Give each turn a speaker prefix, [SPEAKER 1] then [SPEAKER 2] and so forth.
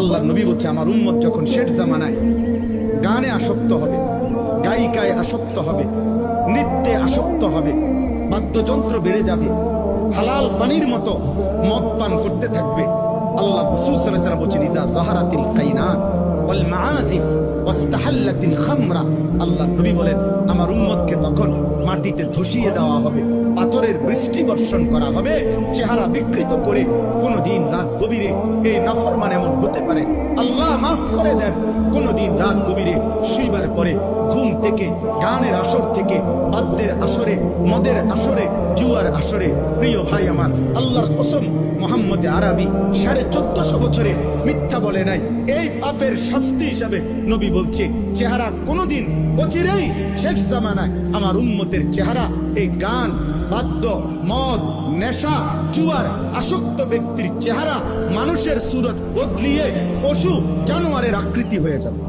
[SPEAKER 1] আল্লাহ নবী বলছে আমার উম্মত যখন শেষ জামানায় গানে আসক্ত হবে, গায়িকায় আসক্ত হবে, নৃত্যে আসক্ত হবে, বাদ্যযন্ত্র বেড়ে যাবে, হালাল পানির মতো মদ পান করতে থাকবে। আল্লাহ রাসূল সাল্লাল্লাহু আলাইহি ওয়াসাল্লাম বলেছেন ইজা যাহারাতিল কাইনাত ওয়াল মাআজিফ ওয়াস্তাহাল্লাতিল খামরা, আল্লাহ নবী বলেন আমার উম্মতকে তখন মাটিতে ধসিয়ে দেওয়া হবে, পাথরের বৃষ্টি বর্ষণ করা হবে, চেহারা বিকৃত করে। কোনদিন রাত গভীরে এই নাফরমান এমন হতে পারে, আল্লাহ মাফ করে দেন, কোনদিন রাত গভীরে শুইবার পরে ঘুম থেকে, গানের আসর থেকে, বাদ্যের আসরে, মদের আসরে, জুয়ার আসরে। প্রিয় ভাই আমার, আল্লাহর কসম মুহাম্মদ আরবি 1450 বছরে মিথ্যা বলে নাই। এই পাপের শাস্তি হিসাবে নবী বলছে চেহারা কোনদিন অচিরেই শেষ জামানায় আমার উম্মতের চেহারা এই গান, বাদ্য, মদ, নেশা, জুয়ার আসক্ত ব্যক্তির চেহারা মানুষের সুরত বদলিয়ে পশু জানোয়ারের আকৃতি হয়ে যাবে।